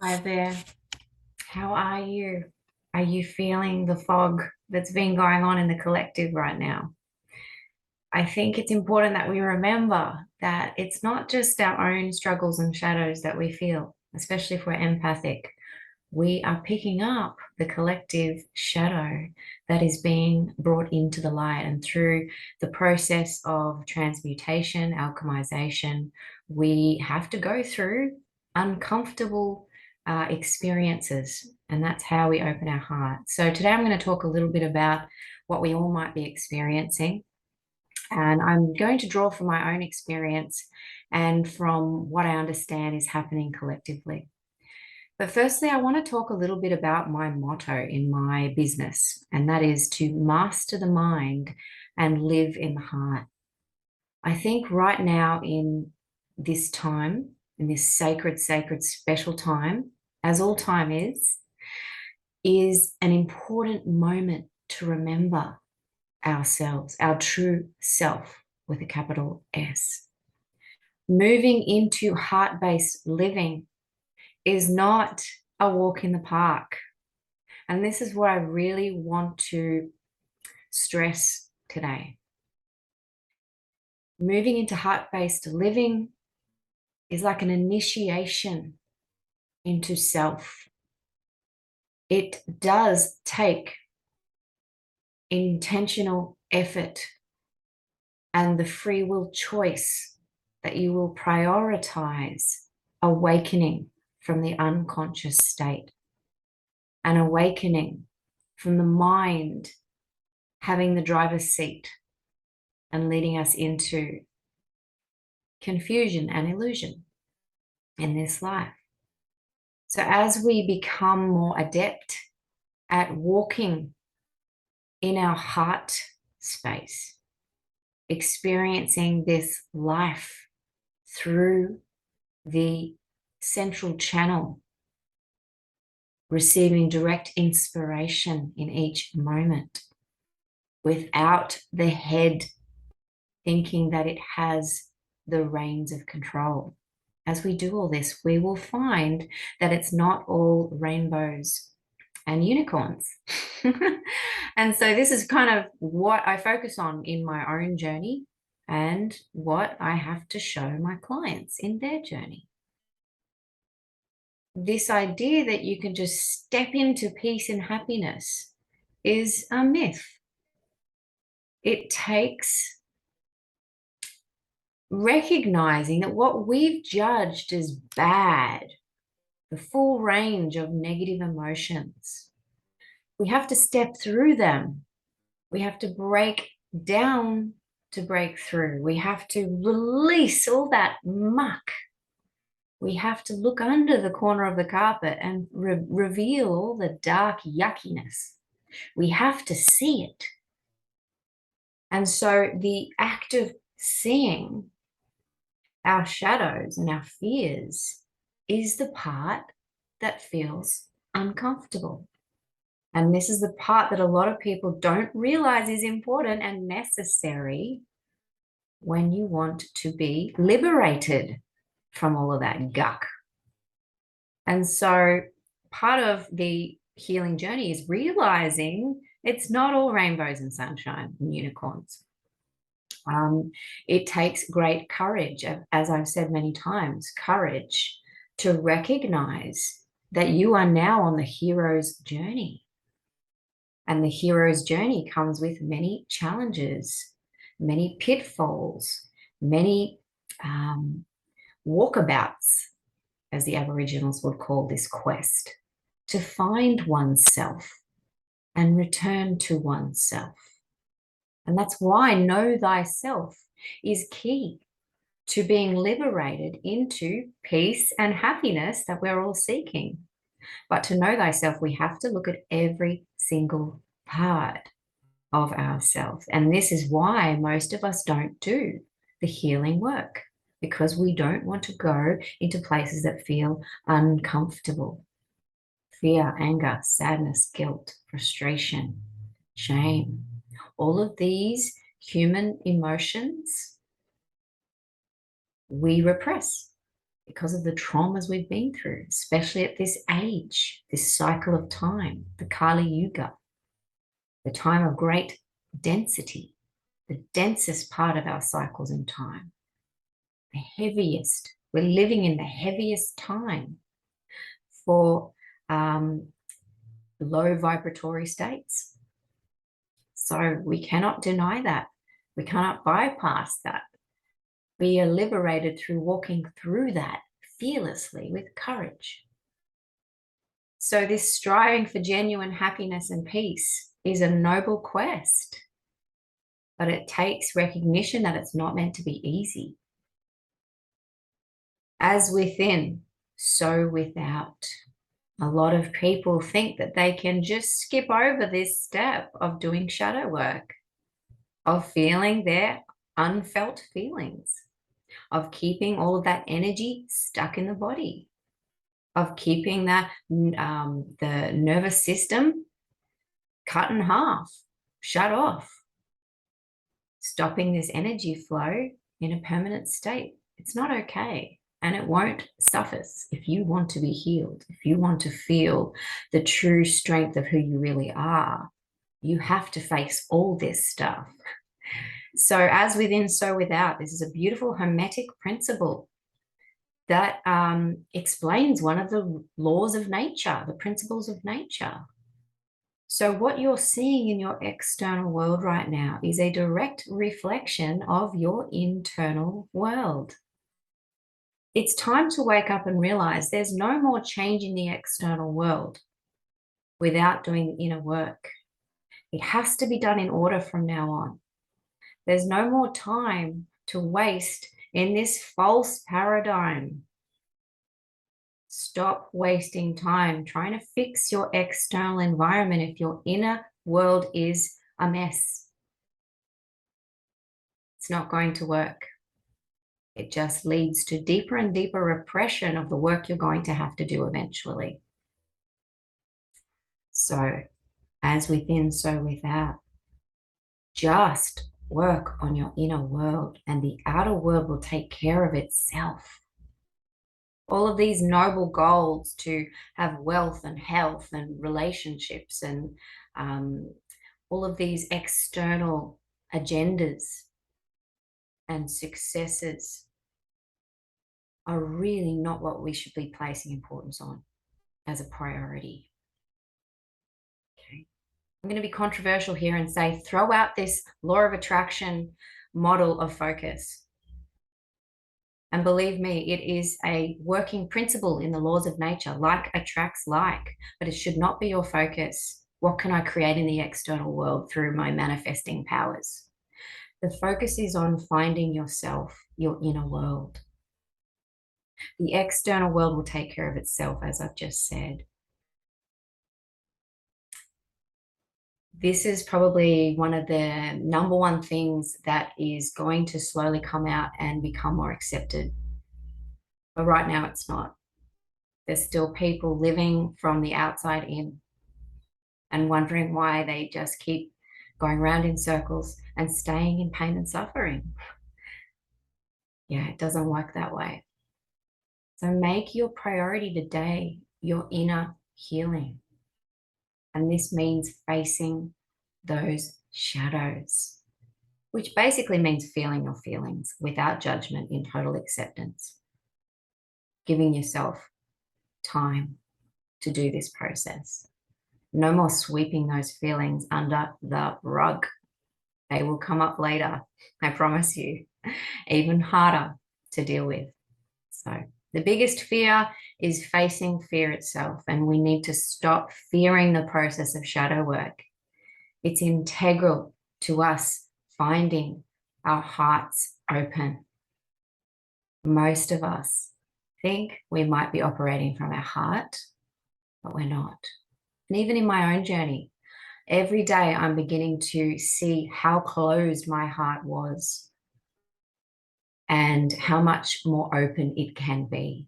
Hi there. How are you? Are you feeling the fog that's been going on in the collective right now? I think it's important that we remember that it's not just our own struggles and shadows that we feel, especially if we're empathic. We are picking up the collective shadow that is being brought into the light. And through the process of transmutation, alchemization, we have to go through uncomfortable experiences. And that's how we open our heart. So today I'm going to talk a little bit about what we all might be experiencing. And I'm going to draw from my own experience and from what I understand is happening collectively. But firstly, I want to talk a little bit about my motto in my business, and that is to master the mind and live in the heart. I think right now, in this time, in this sacred, special time, as all time is an important moment to remember ourselves, our true self with a capital S. Moving into heart based living is not a walk in the park. And this is what I really want to stress today. Moving into heart based living is like an initiation into self. It does take intentional effort and the free will choice that you will prioritize awakening from the unconscious state, an awakening from the mind having the driver's seat and leading us into confusion and illusion in this life. So, as we become more adept at walking in our heart space, experiencing this life through the central channel, receiving direct inspiration in each moment without the head thinking that it has the reins of control. As we do all this, we will find that it's not all rainbows and unicorns. And so this is kind of what I focus on in my own journey and what I have to show my clients in their journey. This idea that you can just step into peace and happiness is a myth. It takes recognizing that what we've judged as bad, the full range of negative emotions, we have to step through them. We have to break down to break through. We have to release all that muck. We have to look under the corner of the carpet and reveal all the dark yuckiness. We have to see it. And so the act of seeing our shadows and our fears is the part that feels uncomfortable. And this is the part that a lot of people don't realize is important and necessary when you want to be liberated from all of that guck. And so part of the healing journey is realizing it's not all rainbows and sunshine and unicorns. It takes great courage, as I've said many times, courage to recognize that you are now on the hero's journey. And the hero's journey comes with many challenges, many pitfalls, many walkabouts, as the Aboriginals would call this quest, to find oneself and return to oneself. And that's why know thyself is key to being liberated into peace and happiness that we're all seeking. But to know thyself, we have to look at every single part of ourselves. And this is why most of us don't do the healing work, because we don't want to go into places that feel uncomfortable. Fear, anger, sadness, guilt, frustration, shame, all of these human emotions we repress. because of the traumas we've been through, especially at this age, this cycle of time, the Kali Yuga, the time of great density, the densest part of our cycles in time, the heaviest. We're living in the heaviest time for low vibratory states. So we cannot deny that. We cannot bypass that. We are liberated through walking through that fearlessly with courage. So this striving for genuine happiness and peace is a noble quest, but it takes recognition that it's not meant to be easy. As within, so without. A lot of people think that they can just skip over this step of doing shadow work, of feeling their unfelt feelings, of keeping all of that energy stuck in the body, of keeping the nervous system cut in half, shut off, stopping this energy flow in a permanent state. It's not okay. And it won't suffice if you want to be healed, if you want to feel the true strength of who you really are. You have to face all this stuff. So as within, so without. This is a beautiful hermetic principle that explains one of the laws of nature, the principles of nature. So what you're seeing in your external world right now is a direct reflection of your internal world. It's time to wake up and realize there's no more change in the external world without doing the inner work. It has to be done in order from now on. There's no more time to waste in this false paradigm. Stop wasting time trying to fix your external environment if your inner world is a mess. It's not going to work. It just leads to deeper and deeper repression of the work you're going to have to do eventually. So, as within, so without. Just work on your inner world, and the outer world will take care of itself. All of these noble goals to have wealth and health and relationships and all of these external agendas and successes are really not what we should be placing importance on as a priority. Okay. I'm going to be controversial here and say, throw out this law of attraction model of focus. And believe me, it is a working principle in the laws of nature. Like attracts like, but it should not be your focus. What can I create in the external world through my manifesting powers? The focus is on finding yourself, your inner world. The external world will take care of itself, as I've just said. This is probably one of the number one things that is going to slowly come out and become more accepted. But right now it's not. There's still people living from the outside in and wondering why they just keep going around in circles and staying in pain and suffering. Yeah, it doesn't work that way. So make your priority today your inner healing. And this means facing those shadows, which basically means feeling your feelings without judgment, in total acceptance. Giving yourself time to do this process. No more sweeping those feelings under the rug. They will come up later, I promise you, even harder to deal with. So the biggest fear is facing fear itself, and we need to stop fearing the process of shadow work. It's integral to us finding our hearts open. Most of us think we might be operating from our heart, but we're not. And even in my own journey, every day I'm beginning to see how closed my heart was and how much more open it can be.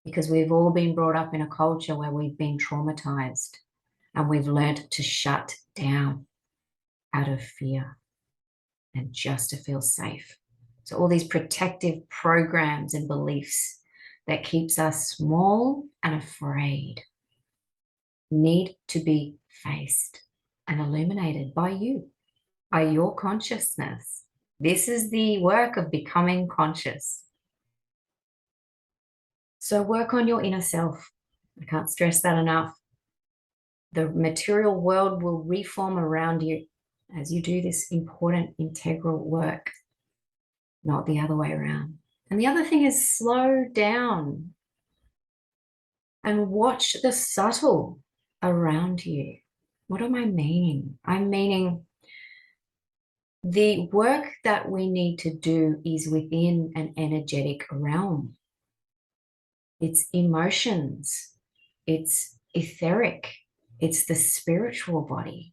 Because we've all been brought up in a culture where we've been traumatized and we've learned to shut down out of fear and just to feel safe. So all these protective programs and beliefs that keeps us small and afraid need to be faced and illuminated by you, by your consciousness. This is the work of becoming conscious. So work on your inner self. I can't stress that enough. The material world will reform around you as you do this important integral work, not the other way around. And the other thing is slow down and watch the subtle around you. What am I meaning? I'm meaning the work that we need to do is within an energetic realm. It's emotions, it's etheric, it's the spiritual body.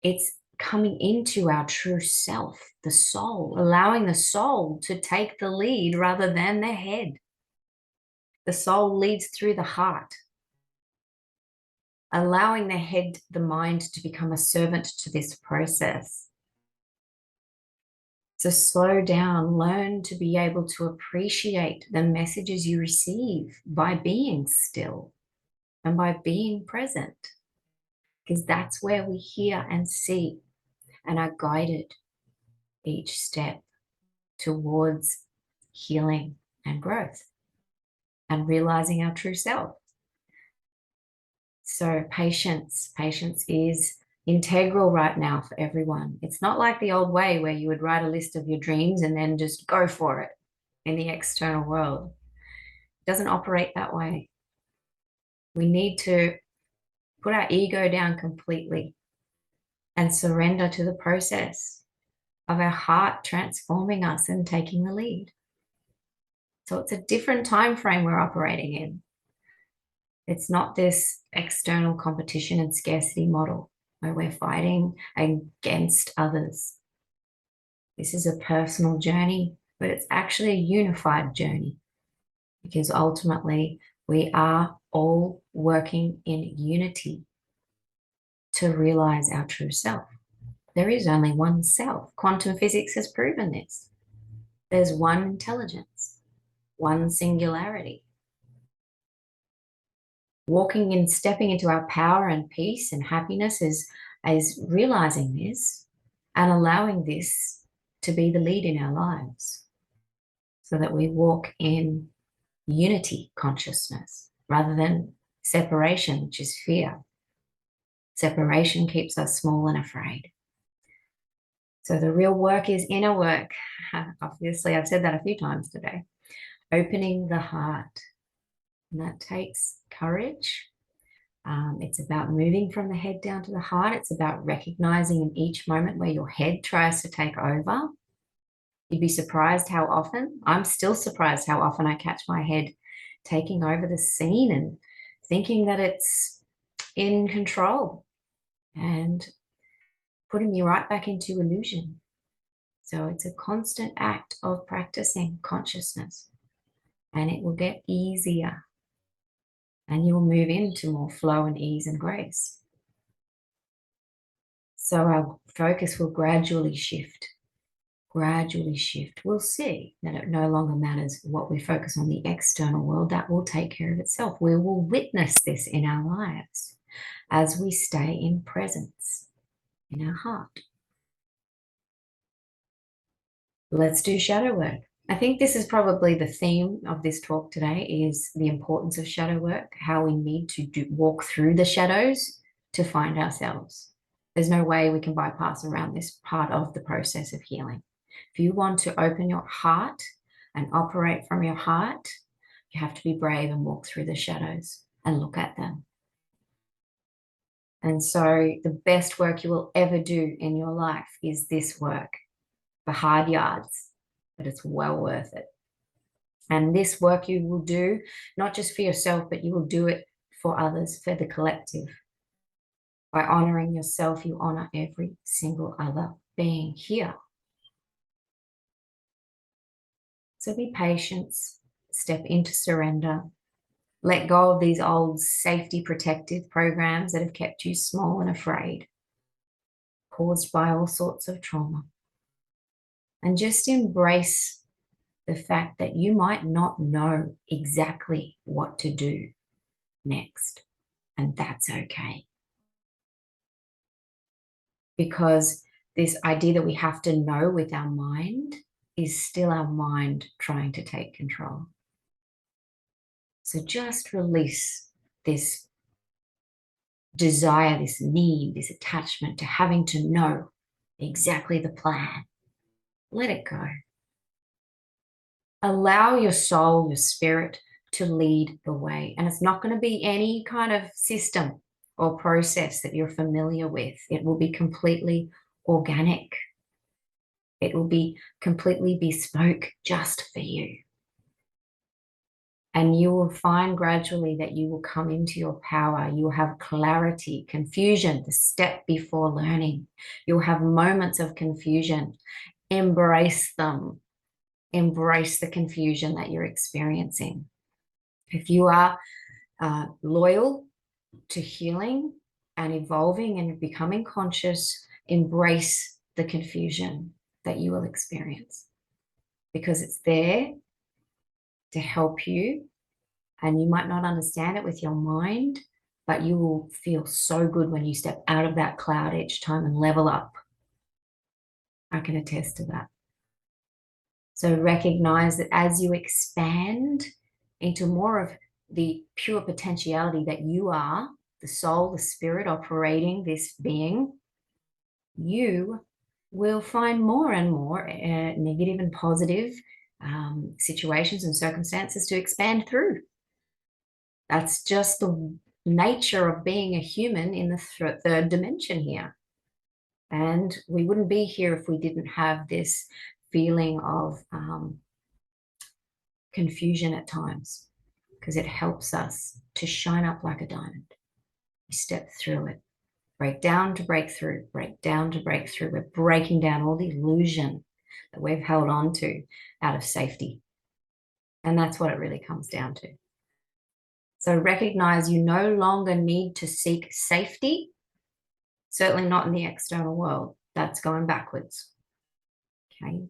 It's coming into our true self, the soul, allowing the soul to take the lead rather than the head. The soul leads through the heart, allowing the head, the mind, to become a servant to this process. So slow down, learn to be able to appreciate the messages you receive by being still and by being present, because that's where we hear and see and are guided each step towards healing and growth and realizing our true self. So patience is integral right now for everyone. It's not like the old way where you would write a list of your dreams and then just go for it in the external world. It doesn't operate that way. We need to put our ego down completely and surrender to the process of our heart transforming us and taking the lead. So it's a different time frame we're operating in. It's not this external competition and scarcity model where we're fighting against others. This is a personal journey, but it's actually a unified journey, because ultimately we are all working in unity to realize our true self. There is only one self. Quantum physics has proven this. There's one intelligence, one singularity. Walking and stepping into our power and peace and happiness is realizing this and allowing this to be the lead in our lives, so that we walk in unity consciousness rather than separation, which is fear. Separation keeps us small and afraid. So the real work is inner work. Obviously, I've said that a few times today. Opening the heart. And that takes courage. It's about moving from the head down to the heart. It's about recognizing in each moment where your head tries to take over. You'd be surprised how often, I'm still surprised how often I catch my head taking over the scene and thinking that it's in control and putting me right back into illusion. So it's a constant act of practicing consciousness, and it will get easier. And you'll move into more flow and ease and grace. So our focus will gradually shift. We'll see that it no longer matters what we focus on the external world. That will take care of itself. We will witness this in our lives as we stay in presence in our heart. Let's do shadow work. I think this is probably the theme of this talk today, is the importance of shadow work, how we need to walk through the shadows to find ourselves. There's no way we can bypass around this part of the process of healing. If you want to open your heart and operate from your heart, you have to be brave and walk through the shadows and look at them. And so the best work you will ever do in your life is this work, the hard yards, but it's well worth it. And this work you will do not just for yourself, but you will do it for others, for the collective. By honoring yourself, you honor every single other being here. So be patient, step into surrender, let go of these old safety protective programs that have kept you small and afraid, caused by all sorts of trauma. And just embrace the fact that you might not know exactly what to do next. And that's okay. Because this idea that we have to know with our mind is still our mind trying to take control. So just release this desire, this need, this attachment to having to know exactly the plan. Let it go. Allow your soul, your spirit to lead the way. And it's not going to be any kind of system or process that you're familiar with. It will be completely organic. It will be completely bespoke just for you. And you will find gradually that you will come into your power. You will have clarity, confusion, the step before learning. You'll have moments of confusion. Embrace them. Embrace the confusion that you're experiencing. If you are loyal to healing and evolving and becoming conscious, embrace the confusion that you will experience, because it's there to help you. And you might not understand it with your mind, but you will feel so good when you step out of that cloud each time and level up. I can attest to that. So recognize that as you expand into more of the pure potentiality that you are, the soul, the spirit operating this being, you will find more and more negative and positive situations and circumstances to expand through. That's just the nature of being a human in the third dimension here. And we wouldn't be here if we didn't have this feeling of confusion at times, because it helps us to shine up like a diamond. We step through it, break down to break through, break down to break through. We're breaking down all the illusion that we've held on to out of safety. And that's what it really comes down to. So recognize you no longer need to seek safety, certainly not in the external world. That's going backwards. Okay.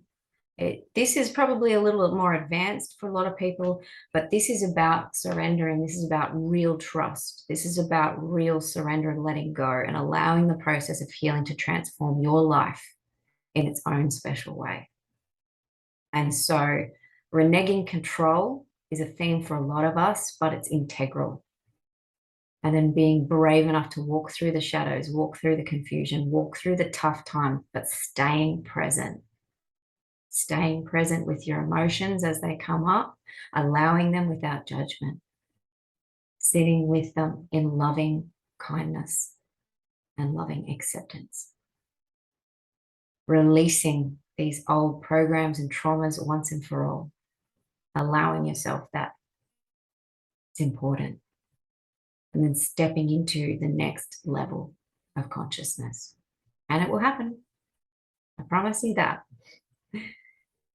This is probably a little more advanced for a lot of people, but this is about surrendering. This is about real trust. This is about real surrender and letting go and allowing the process of healing to transform your life in its own special way. And so reneging control is a theme for a lot of us, but it's integral. And then being brave enough to walk through the shadows, walk through the confusion, walk through the tough time, but staying present. Staying present with your emotions as they come up, allowing them without judgment, sitting with them in loving kindness and loving acceptance, releasing these old programs and traumas once and for all, allowing yourself that. It's important. And then stepping into the next level of consciousness. And it will happen. I promise you that.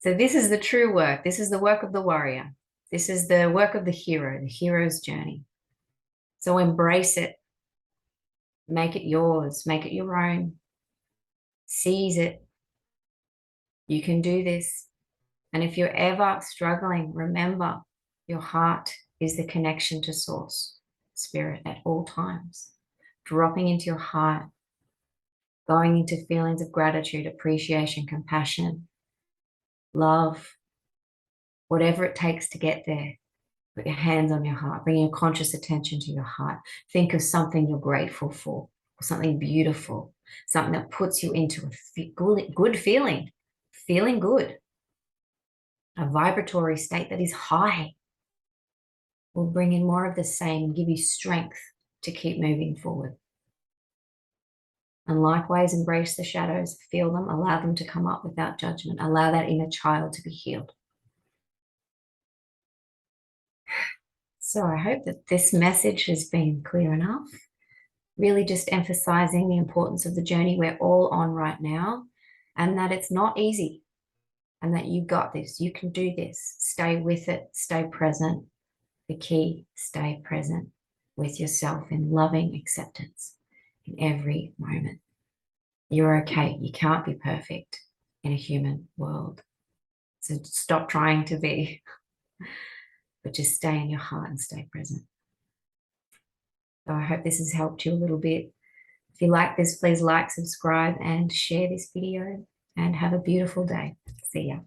So this is the true work. This is the work of the warrior. This is the work of the hero's journey. So embrace it. Make it yours. Make it your own. Seize it. You can do this. And if you're ever struggling, remember your heart is the connection to source, spirit at all times. Dropping into your heart, going into feelings of gratitude, appreciation, compassion, love, whatever it takes to get there. Put your hands on your heart, bring your conscious attention to your heart. Think of something you're grateful for, or something beautiful, something that puts you into a good feeling good, a vibratory state that is high. Will bring in more of the same and give you strength to keep moving forward. And likewise, embrace the shadows, feel them, allow them to come up without judgment. Allow that inner child to be healed. So I hope that this message has been clear enough. Really just emphasizing the importance of the journey we're all on right now, and that it's not easy, and that you got this. You can do this. Stay with it. Stay present. The key, stay present with yourself in loving acceptance in every moment. You're okay. You can't be perfect. in a human world. So stop trying to be, but just stay in your heart and stay present. So I hope this has helped you a little bit. If you like this, please like, subscribe, and share this video, and have a beautiful day. See ya.